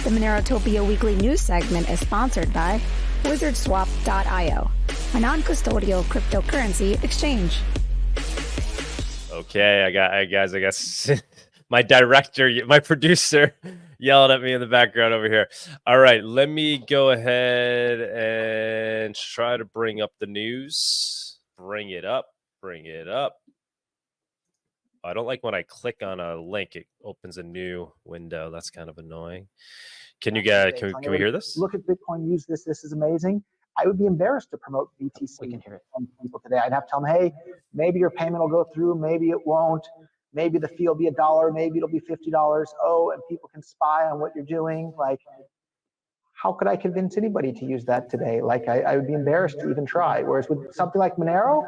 The Monerotopia weekly news segment is sponsored by WizardSwap.io, a non-custodial cryptocurrency exchange. Okay, I guess my director, my producer yelled at me in the background over here. All right, let me go ahead and try to bring up the news. Bring it up. I don't like when I click on a link, it opens a new window. That's kind of annoying. Can we hear this? Look at Bitcoin, use this. This is amazing. I would be embarrassed to promote BTC. We can hear it from people today. I'd have to tell them, hey, maybe your payment will go through, maybe it won't. Maybe the fee will be $1, maybe it'll be $50. Oh, and people can spy on what you're doing. Like, how could I convince anybody to use that today? Like, I would be embarrassed to even try. Whereas with something like Monero,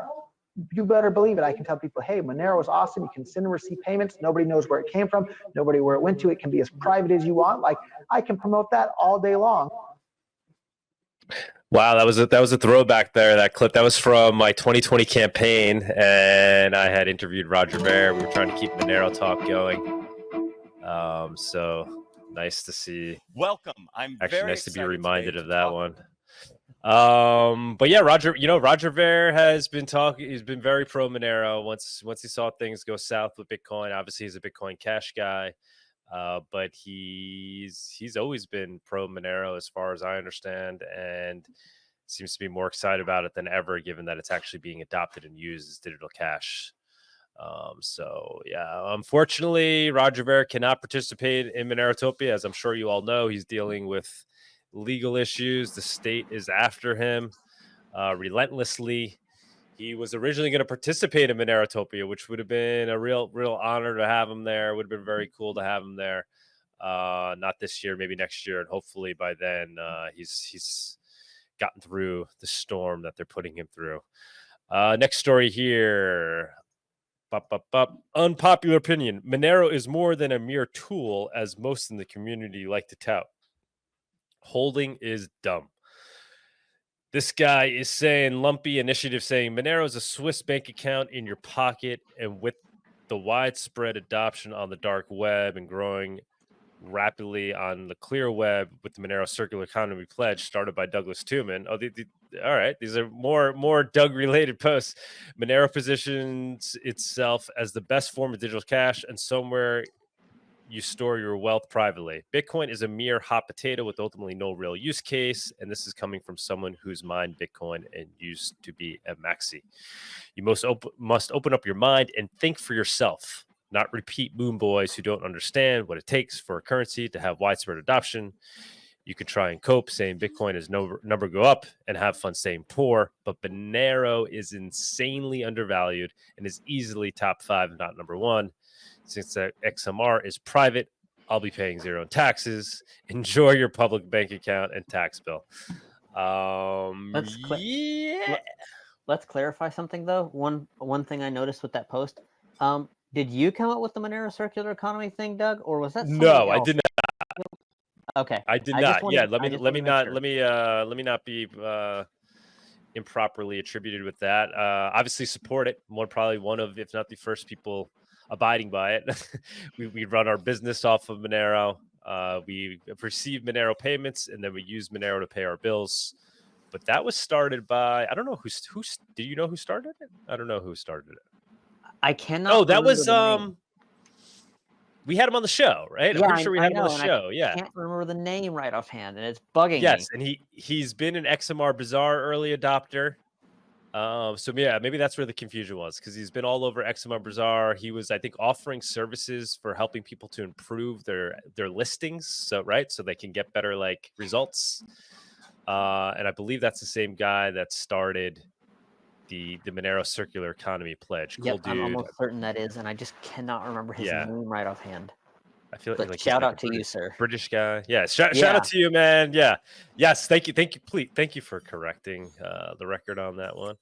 you better believe it. I can tell people, hey, Monero is awesome. You can send and receive payments. Nobody knows where it came from. Nobody where it went to. It can be as private as you want. Like, I can promote that all day long. Wow, that was a throwback there. That clip that was from my 2020 campaign, and I had interviewed Roger Ver. We were trying to keep Monero talk going. So nice to see. Welcome. I'm actually very nice to be reminded of that one. One. But yeah, Roger Ver has been talking. He's been very pro Monero. Once he saw things go south with Bitcoin, obviously he's a Bitcoin Cash guy. But he's always been pro Monero as far as I understand, and seems to be more excited about it than ever, given that it's actually being adopted and used as digital cash. So yeah, unfortunately, Roger Ver cannot participate in Monerotopia. As I'm sure you all know, he's dealing with legal issues. The state is after him relentlessly. He was originally going to participate in Monerotopia, which would have been a real honor to have him there. It would have been very cool to have him there. Not this year, maybe next year, and hopefully by then he's gotten through the storm that they're putting him through. Next story here. Unpopular opinion: Monero is more than a mere tool, as most in the community like to tout. Holding is dumb. This guy is saying, Lumpy Initiative saying, Monero is a Swiss bank account in your pocket, and with the widespread adoption on the dark web and growing rapidly on the clear web with the Monero Circular Economy Pledge started by Douglas Tuman. All right, these are more Doug-related posts. Monero positions itself as the best form of digital cash and somewhere you store your wealth privately. Bitcoin is a mere hot potato with ultimately no real use case, and this is coming from someone who's mined Bitcoin and used to be a maxi. You must open up your mind and think for yourself, not repeat moon boys who don't understand what it takes for a currency to have widespread adoption. You could try and cope saying Bitcoin is no number go up and have fun staying poor, but Monero is insanely undervalued and is easily top 5, if not number 1. Since the XMR is private, I'll be paying 0 in taxes. Enjoy your public bank account and tax bill. Let's clarify something though. One thing I noticed with that post. Did you come up with the Monero circular economy thing, Doug, or was that somebody else? I did not. Okay, I did not. Let me not be improperly attributed with that. Obviously, support it. Probably one of, if not the first people abiding by it. we run our business off of Monero. We receive Monero payments, and then we use Monero to pay our bills. But that was started by, I don't know who's. Do you know who started it? I don't know who started it. I cannot. Oh, that was we had him on the show, right? Yeah, I'm pretty sure we had him on the show. I can't remember the name right offhand, and it's bugging me. Yes, and he's been an XMR Bazaar early adopter. So yeah, maybe that's where the confusion was, because he's been all over XMR Bazaar. He was, I think, offering services for helping people to improve their listings, so they can get better results. And I believe that's the same guy that started the Monero Circular Economy Pledge. Cool dude. I'm almost certain that is, and I just cannot remember his name right offhand. I feel like shout out to you, sir. British guy. Yeah. Shout out to you, man. Yeah. Yes. Thank you. Please. Thank you for correcting the record on that one.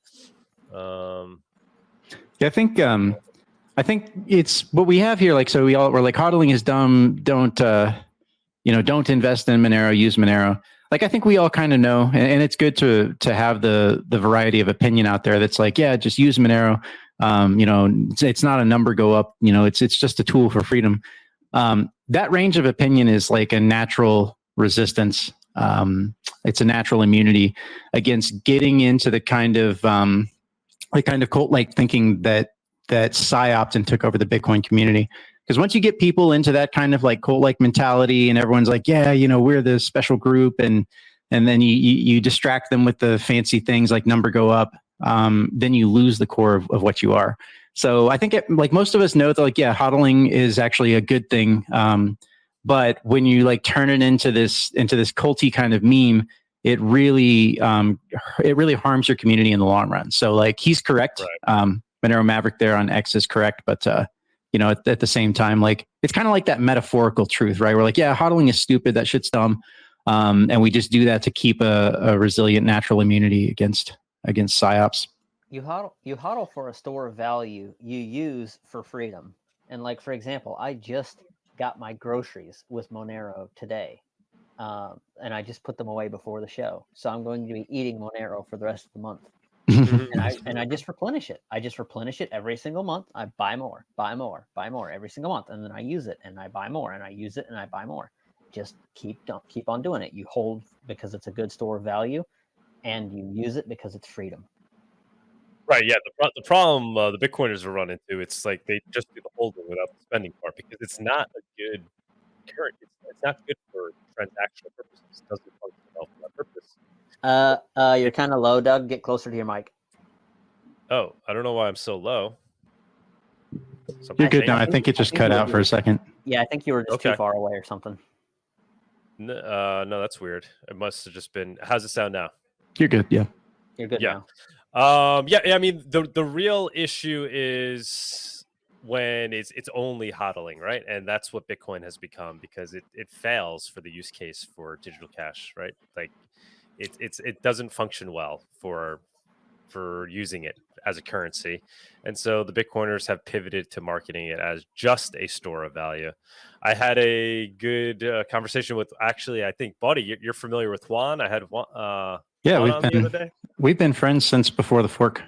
Yeah, I think it's what we have here. We're like, hodling is dumb. Don't invest in Monero, use Monero. I think we all kind of know, and it's good to have the variety of opinion out there. That's just use Monero. It's not a number go up. It's just a tool for freedom. That range of opinion is like a natural resistance. It's a natural immunity against getting into the kind of cult-like thinking that psyoped and took over the Bitcoin community. Because once you get people into that kind of like cult-like mentality, and everyone's like, yeah, we're the special group, and then you distract them with the fancy things like number go up, then you lose the core of what you are. So I think like most of us know that like, yeah, hodling is actually a good thing. But when you like turn it into this culty kind of meme, it really harms your community in the long run. So like he's correct. Right. Monero Maverick there on X is correct, but at the same time, like it's kind of like that metaphorical truth, right? We're like, yeah, hodling is stupid, that shit's dumb, and we just do that to keep a resilient natural immunity against psyops. You hodl for a store of value you use for freedom. And like, for example, I just got my groceries with Monero today. And I just put them away before the show. So I'm going to be eating Monero for the rest of the month. and I just replenish it. I just replenish it every single month. I buy more every single month. And then I use it and I buy more, and I use it and I buy more. Just keep on doing it. You hold because it's a good store of value, and you use it because it's freedom. Right. Yeah. The problem the Bitcoiners will run into, it's like they just do the holding without the spending part, because it's not a good current. It's not good for transactional purposes. It doesn't function well for that purpose. You're kind of low, Doug. Get closer to your mic. Oh, I don't know why I'm so low. You're good now. I think it just cut out for a second. Yeah, I think you were just too far away or something. No, that's weird. It must have just been. How's it sound now? You're good. Yeah. You're good now. Yeah. I mean, the real issue is when it's only hodling, right? And that's what Bitcoin has become, because it fails for the use case for digital cash, right? Like it doesn't function well for using it as a currency. And so the Bitcoiners have pivoted to marketing it as just a store of value. I had a good conversation with, actually, I think, Buddy, you're familiar with Juan. I had Juan, yeah, Juan the other day. We've been friends since before the fork.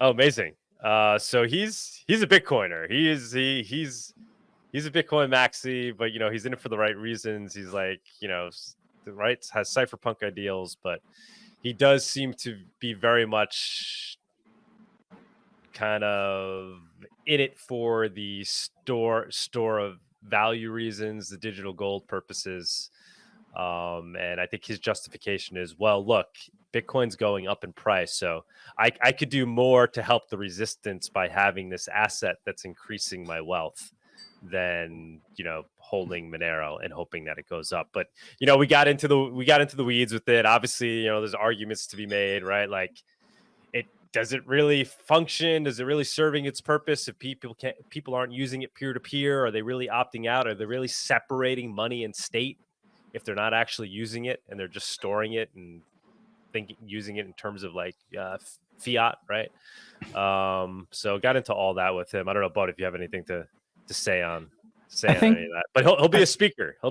Oh, amazing. So he's a Bitcoiner. He's a Bitcoin maxi, but he's in it for the right reasons. He's like, has cypherpunk ideals, but he does seem to be very much kind of in it for the store of value reasons, the digital gold purposes. And I think his justification is, well, look, Bitcoin's going up in price, so I could do more to help the resistance by having this asset that's increasing my wealth than holding Monero and hoping that it goes up. But we got into the weeds with it. Obviously, there's arguments to be made, right? Like, does it really function? Is it really serving its purpose? If people aren't using it peer to peer, are they really opting out? Are they really separating money and state if they're not actually using it and they're just storing it and using it in terms of like fiat, right? So got into all that with him. I don't know, Bud, if you have anything to say on any of that. But he'll be a speaker. He'll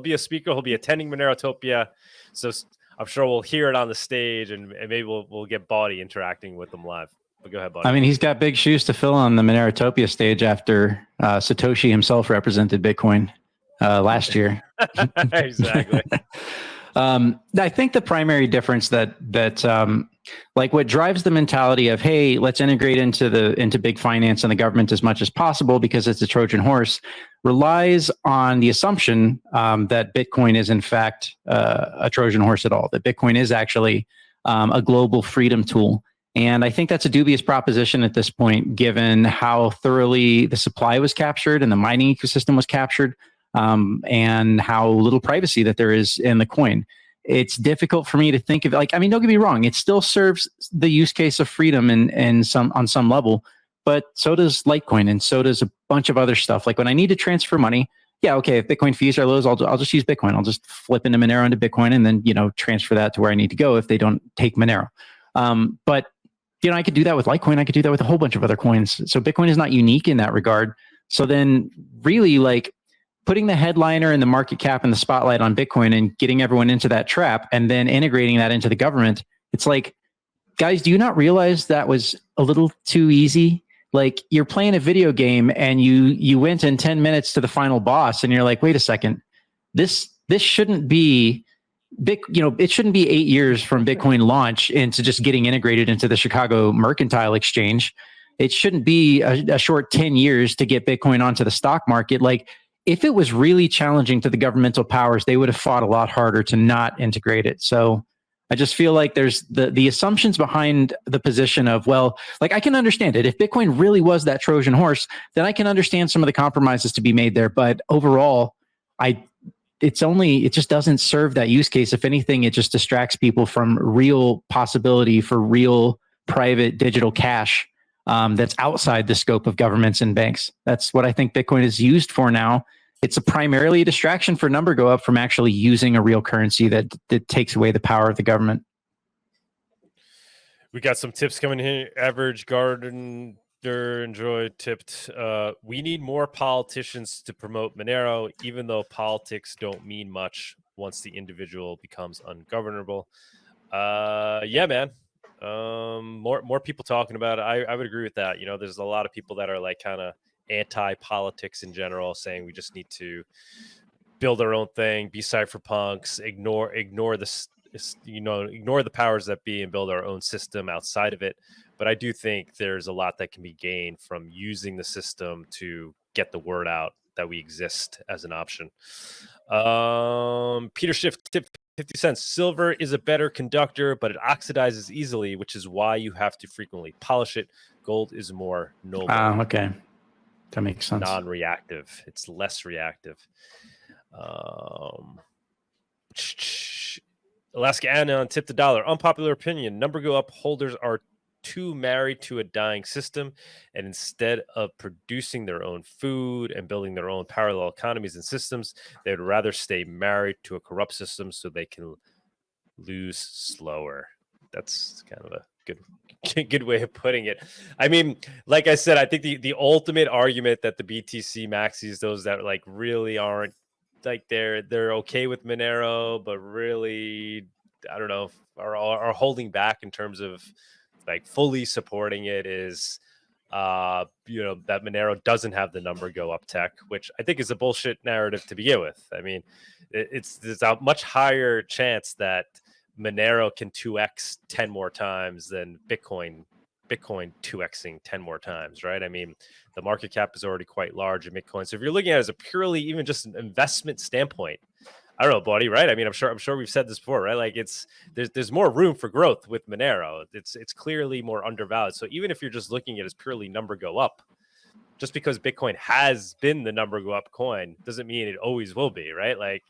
be attending Monerotopia. So I'm sure we'll hear it on the stage, and maybe we'll get Body interacting with them live. But go ahead, Body. I mean, he's got big shoes to fill on the Monerotopia stage after Satoshi himself represented Bitcoin last year. Exactly. I think the primary difference that like what drives the mentality of, hey, let's integrate into big finance and the government as much as possible because it's a Trojan horse, relies on the assumption that Bitcoin is in fact a Trojan horse at all, that Bitcoin is actually a global freedom tool. And I think that's a dubious proposition at this point, given how thoroughly the supply was captured and the mining ecosystem was captured, and how little privacy that there is in the coin. It's difficult for me to think of, like, I mean, don't get me wrong, it still serves the use case of freedom on some level, but so does Litecoin, and so does a bunch of other stuff. Like when I need to transfer money, yeah, okay, if Bitcoin fees are low, I'll just use Bitcoin. I'll just flip into Monero into Bitcoin and then, transfer that to where I need to go if they don't take Monero. But I could do that with Litecoin. I could do that with a whole bunch of other coins. So Bitcoin is not unique in that regard. So then really, like, putting the headliner and the market cap and the spotlight on Bitcoin and getting everyone into that trap and then integrating that into the government, it's like, guys, do you not realize that was a little too easy? Like, you're playing a video game and you went in 10 minutes to the final boss and you're like, wait a second, this this shouldn't be it shouldn't be 8 years from Bitcoin launch into just getting integrated into the Chicago Mercantile Exchange. It shouldn't be a short 10 years to get Bitcoin onto the stock market. Like, if it was really challenging to the governmental powers, they would have fought a lot harder to not integrate it. So I just feel like there's the assumptions behind the position of, well, like, I can understand it. If Bitcoin really was that Trojan horse, then I can understand some of the compromises to be made there. But overall, it just doesn't serve that use case. If anything, it just distracts people from real possibility for real private digital cash that's outside the scope of governments and banks. That's what I think Bitcoin is used for now. It's primarily a distraction for number go up from actually using a real currency that takes away the power of the government. We got some tips coming here. Average Gardener Enjoy tipped. We need more politicians to promote Monero, even though politics don't mean much once the individual becomes ungovernable. Yeah, man. More people talking about it. I would agree with that. There's a lot of people that are like kind of anti-politics in general, saying we just need to build our own thing, be cypherpunks, ignore the powers that be, and build our own system outside of it. But I do think there's a lot that can be gained from using the system to get the word out that we exist as an option. Peter Schiff tip 50 cents. Silver is a better conductor, but it oxidizes easily, which is why you have to frequently polish it. Gold is more noble. Okay. That makes sense. Non-reactive. It's less reactive. Alaska Anna on Tip the Dollar. Unpopular opinion. Number go up holders are too married to a dying system, and instead of producing their own food and building their own parallel economies and systems, they would rather stay married to a corrupt system so they can lose slower. That's kind of a good way of putting it. I mean, like I said, I think the ultimate argument that the BTC maxis, those that like really aren't like they're okay with Monero, but really, I don't know, are holding back in terms of like fully supporting it, is that Monero doesn't have the number go up tech, which I think is a bullshit narrative to begin with. I mean, there's a much higher chance that Monero can 2x 10 more times than Bitcoin 2xing 10 more times, right? I mean, the market cap is already quite large in Bitcoin. So if you're looking at it as a purely even just an investment standpoint, I don't know, buddy, right? I mean, I'm sure we've said this before, right? Like there's more room for growth with Monero. It's clearly more undervalued. So even if you're just looking at it as purely number go up, just because Bitcoin has been the number go up coin doesn't mean it always will be, right? Like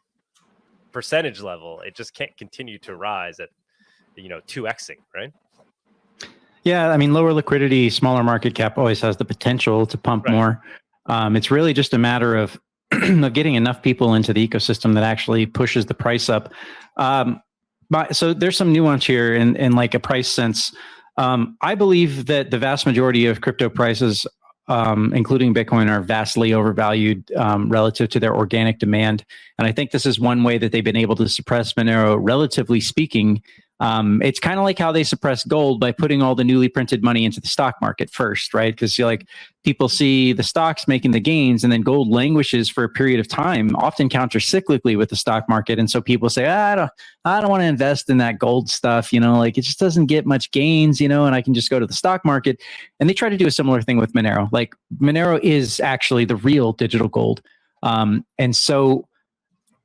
percentage level, it just can't continue to rise at 2xing, right? Yeah, I mean, lower liquidity, smaller market cap always has the potential to pump more. It's really just a matter of getting enough people into the ecosystem that actually pushes the price up. So there's some nuance here in like a price sense. I believe that the vast majority of crypto prices, including Bitcoin, are vastly overvalued relative to their organic demand. And I think this is one way that they've been able to suppress Monero, relatively speaking. It's kind of like how they suppress gold by putting all the newly printed money into the stock market first, right? Because people see the stocks making the gains, and then gold languishes for a period of time, often counter-cyclically with the stock market. And so people say, I don't want to invest in that gold stuff, like it just doesn't get much gains, and I can just go to the stock market. And they try to do a similar thing with Monero. Like Monero is actually the real digital gold. And so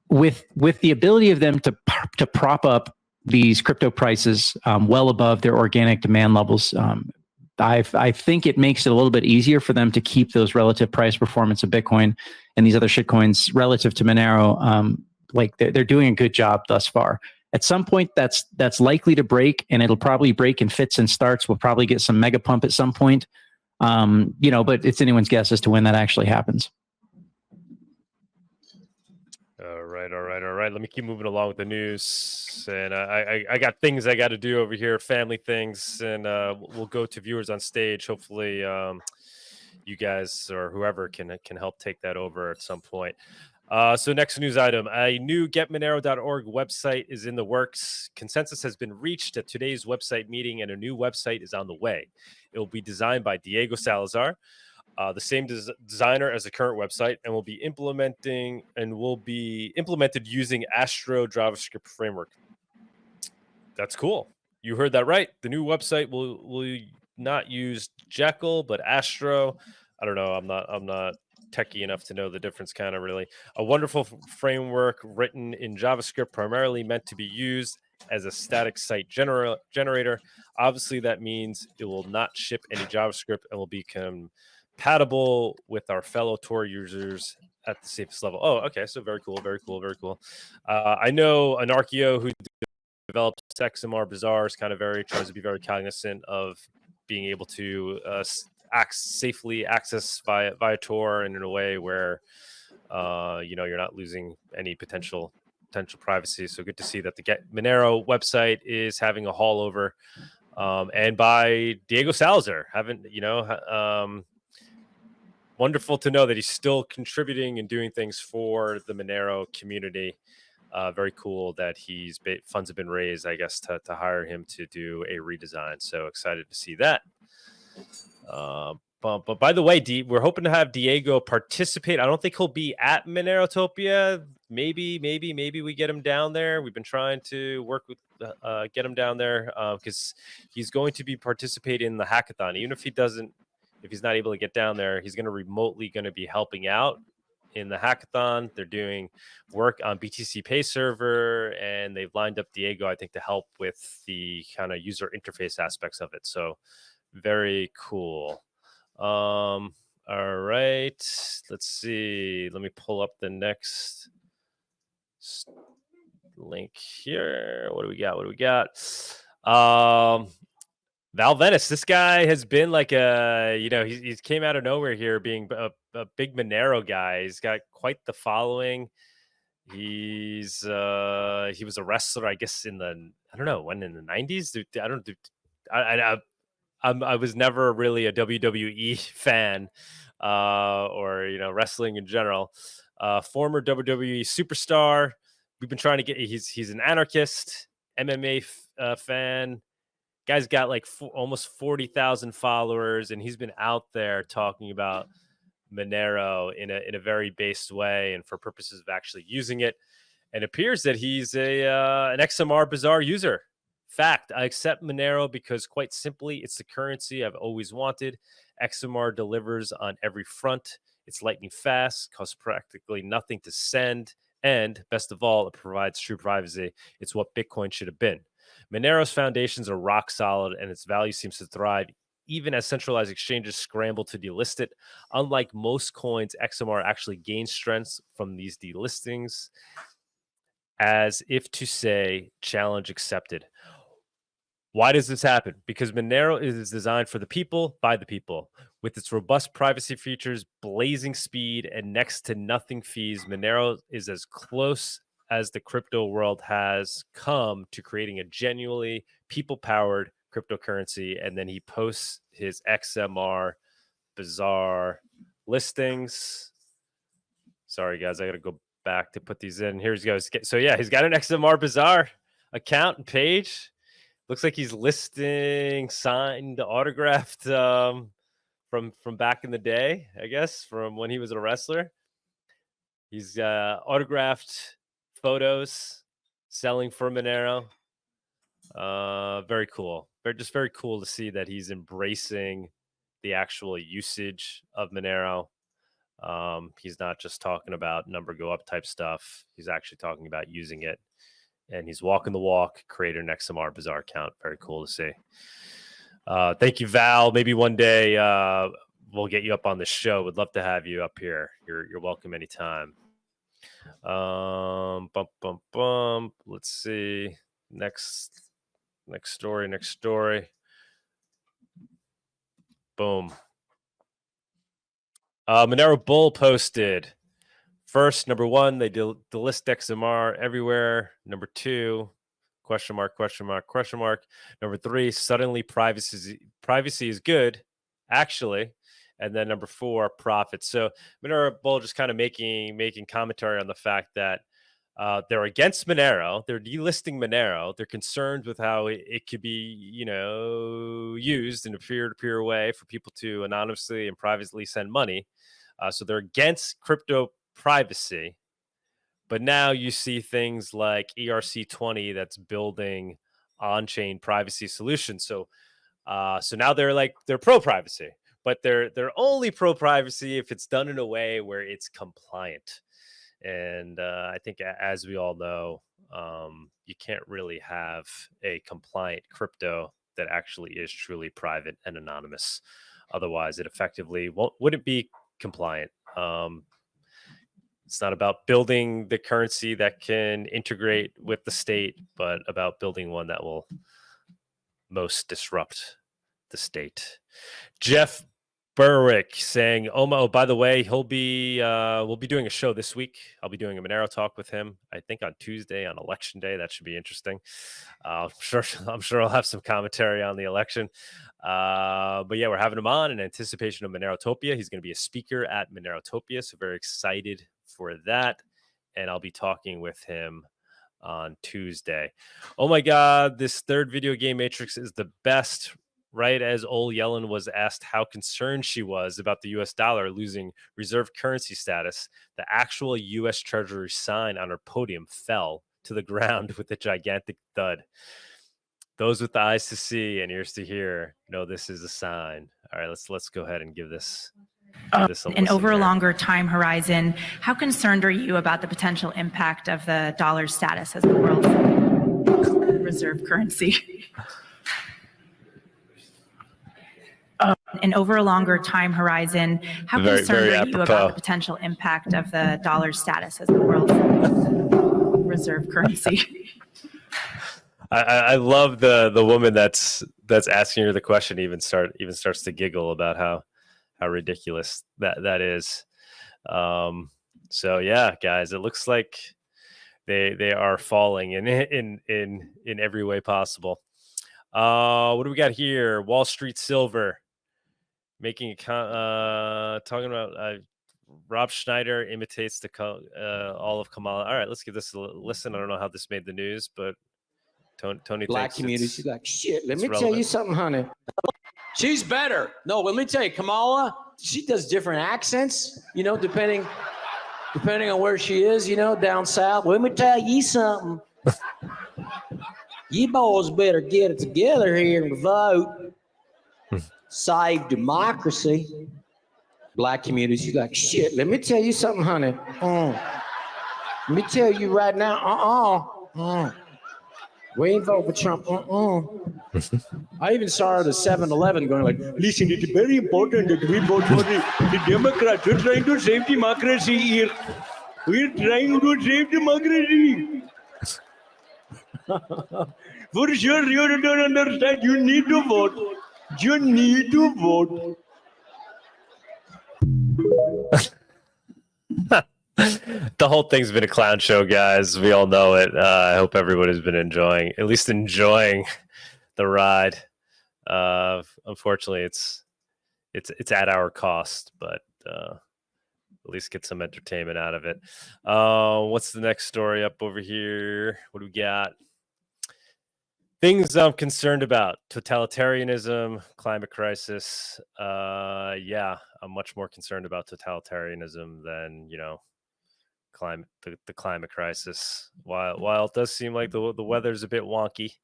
with the ability of them to prop up these crypto prices well above their organic demand levels, I think it makes it a little bit easier for them to keep those relative price performance of Bitcoin and these other shitcoins relative to Monero. Like they're doing a good job thus far. At some point, that's likely to break, and it'll probably break in fits and starts. We'll probably get some mega pump at some point, but it's anyone's guess as to when that actually happens. All right. Let me keep moving along with the news. And I got things I got to do over here, family things, and we'll go to viewers on stage. Hopefully you guys or whoever can help take that over at some point. So next news item, a new getmonero.org website is in the works. Consensus has been reached at today's website meeting, and a new website is on the way. It will be designed by Diego Salazar. the same designer as the current website, and will be implemented using Astro JavaScript framework. That's cool. You heard that right. The new website will not use Jekyll, but Astro. I don't know. I'm not techie enough to know the difference, kind of really. A wonderful framework written in JavaScript, primarily meant to be used as a static site generator. Obviously, that means it will not ship any JavaScript and will be compatible with our fellow Tor users at the safest level. Oh, okay. So very cool, very cool, very cool. I know Anarchio, who develops XMR Bazaars, tries to be very cognizant of being able to safely access via Tor, and in a way where you're not losing any potential privacy. So good to see that the Monero website is having a haul over, and by Diego Salazar. Wonderful to know that he's still contributing and doing things for the Monero community. Very cool that funds have been raised, I guess, to hire him to do a redesign. So excited to see that. But by the way, we're hoping to have Diego participate. I don't think he'll be at Monerotopia. Maybe we get him down there. We've been trying to work with get him down there because he's going to be participating in the hackathon. Even if he's not able to get down there, he's going to be helping out in the hackathon. They're doing work on BTC Pay server, and they've lined up Diego, I think, to help with the kind of user interface aspects of it. So very cool. All right, let's see. Let me pull up the next link here. What do we got? Val Venice, this guy has been like he's came out of nowhere here, being a big Monero guy. He's got quite the following. He was a wrestler, I guess, in the 90s. I was never really a WWE fan, or wrestling in general. Former WWE superstar. We've been trying to get. He's an anarchist, MMA fan. Guy's got like almost 40,000 followers, and he's been out there talking about Monero in a very based way and for purposes of actually using it. And it appears that he's an XMR Bazaar user. Fact, I accept Monero because, quite simply, it's the currency I've always wanted. XMR delivers on every front. It's lightning fast, costs practically nothing to send, and best of all, it provides true privacy. It's what Bitcoin should have been. Monero's foundations are rock solid, and its value seems to thrive even as centralized exchanges scramble to delist it. Unlike most coins, XMR actually gains strength from these delistings, as if to say, challenge accepted. Why does this happen? Because Monero is designed for the people, by the people. With its robust privacy features, blazing speed, and next to nothing fees, Monero is as close as the crypto world has come to creating a genuinely people-powered cryptocurrency. And then he posts his XMR Bazaar listings. Sorry, guys, I got to go back to put these in. Here he goes. So yeah, he's got an XMR Bazaar account and page. Looks like he's listing signed, autographed from back in the day, I guess, from when he was a wrestler. He's autographed photos selling for Monero. Very cool. Very cool to see that he's embracing the actual usage of Monero. He's not just talking about number go up type stuff. He's actually talking about using it. And he's walking the walk, created an XMR Bazaar account. Very cool to see. Thank you, Val. Maybe one day we'll get you up on the show. Would love to have you up here. You're welcome anytime. Let's see. Next story. Boom. Monero Bull posted. First, number one, they delist XMR everywhere. Number two, question mark. Number three, suddenly privacy is good, actually. And then number four, profits. So Monero Bull just kind of making commentary on the fact that They're against Monero. They're delisting Monero. They're concerned with how it could be, used in a peer-to-peer way for people to anonymously and privately send money. So they're against crypto privacy. But now you see things like ERC-20 that's building on-chain privacy solutions. So now they're pro-privacy, but they're only pro-privacy if it's done in a way where it's compliant. And I think, as we all know, you can't really have a compliant crypto that actually is truly private and anonymous. Otherwise, it effectively wouldn't be compliant. It's not about building the currency that can integrate with the state, but about building one that will most disrupt the state. Jeff Berwick saying, "Oh, by the way, we'll be doing a show this week. I'll be doing a Monero talk with him. I think on Tuesday on Election Day. That should be interesting. I'm sure I'll have some commentary on the election. But yeah, we're having him on in anticipation of Monerotopia. He's going to be a speaker at Monerotopia, so very excited for that. And I'll be talking with him on Tuesday. Oh my God, this third video game matrix is the best." Right as Ol Yellen was asked how concerned she was about the US dollar losing reserve currency status, the actual US Treasury sign on her podium fell to the ground with a gigantic thud. Those with the eyes to see and ears to hear know this is a sign. All right, let's go ahead and give this a and over a here. longer time horizon, how concerned are you about the potential impact of the dollar's status as the world's reserve currency? And over a longer time horizon, how concerned are you about the potential impact of the dollar's status as the world's reserve currency? I love the woman that's asking her the question even starts to giggle about how ridiculous that is. So yeah, guys, it looks like they are falling in every way possible. What do we got here? Wall Street Silver making talking about Rob Schneider imitates all of Kamala. All right, let's give this a listen. I don't know how this made the news, but Tony Black thinks community, she's like, shit, let me tell relevant. you something, honey. She's better. No, let me tell you, Kamala, she does different accents, depending on where she is, down south. Let me tell you something. You boys better get it together here and vote. Save democracy. Black community, she's like, shit, let me tell you something, honey. Let me tell you right now, we ain't vote for Trump. I even saw her at a 7-Eleven going like, listen, it's very important that we vote for the Democrats. We're trying to save democracy here. We're trying to save democracy. For sure, you don't understand. You need to vote. You need to vote. The whole thing's been a clown show, guys. We all know it. I hope everyone has been enjoying the ride. Unfortunately, it's at our cost, but at least get some entertainment out of it. What's the next story up over here? What do we got? Things I'm concerned about: totalitarianism, climate crisis. Yeah, I'm much more concerned about totalitarianism than the climate crisis. While it does seem like the weather's a bit wonky,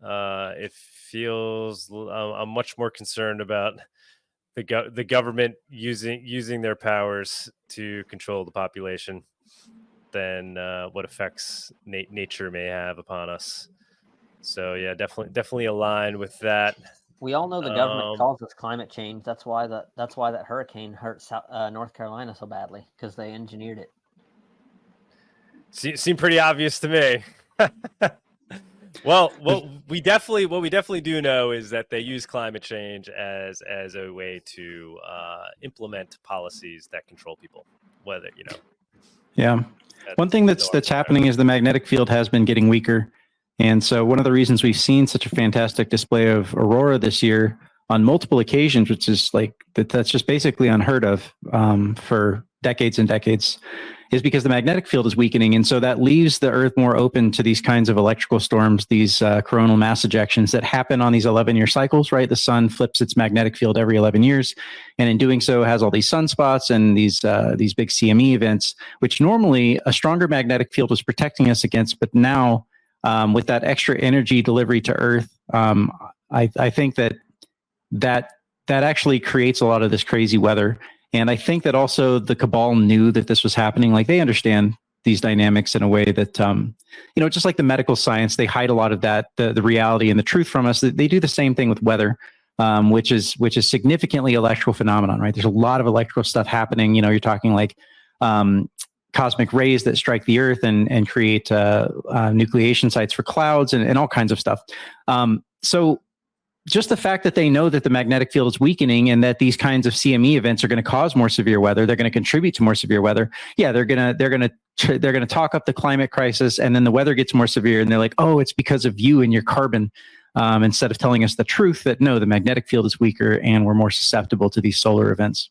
it feels I'm much more concerned about the government using their powers to control the population than what effects nature may have upon us. So yeah, definitely align with that. We all know the government causes climate change. That's why that hurricane hurt North Carolina so badly, because they engineered it. Seemed pretty obvious to me. Well, what we definitely do know is that they use climate change as a way to implement policies that control people. Whether Yeah. One thing that's happening is the magnetic field has been getting weaker. And so one of the reasons we've seen such a fantastic display of aurora this year on multiple occasions, which is that's just basically unheard of for decades and decades, is because the magnetic field is weakening. And so that leaves the Earth more open to these kinds of electrical storms, these coronal mass ejections that happen on these 11-year cycles, right? The sun flips its magnetic field every 11 years. And in doing so, has all these sunspots and these big CME events, which normally a stronger magnetic field was protecting us against. But now, with that extra energy delivery to Earth, I think that actually creates a lot of this crazy weather. And I think that also the cabal knew that this was happening. Like, they understand these dynamics in a way that, just like the medical science, they hide a lot of that, the reality and the truth from us. They do the same thing with weather, which is significantly electrical phenomenon, right? There's a lot of electrical stuff happening. You're talking like cosmic rays that strike the Earth and create nucleation sites for clouds and all kinds of stuff. So just the fact that they know that the magnetic field is weakening and that these kinds of CME events are going to cause more severe weather, they're going to contribute to more severe weather. Yeah, they're going to talk up the climate crisis, and then the weather gets more severe, and they're like, oh, it's because of you and your carbon, instead of telling us the truth that no, the magnetic field is weaker and we're more susceptible to these solar events.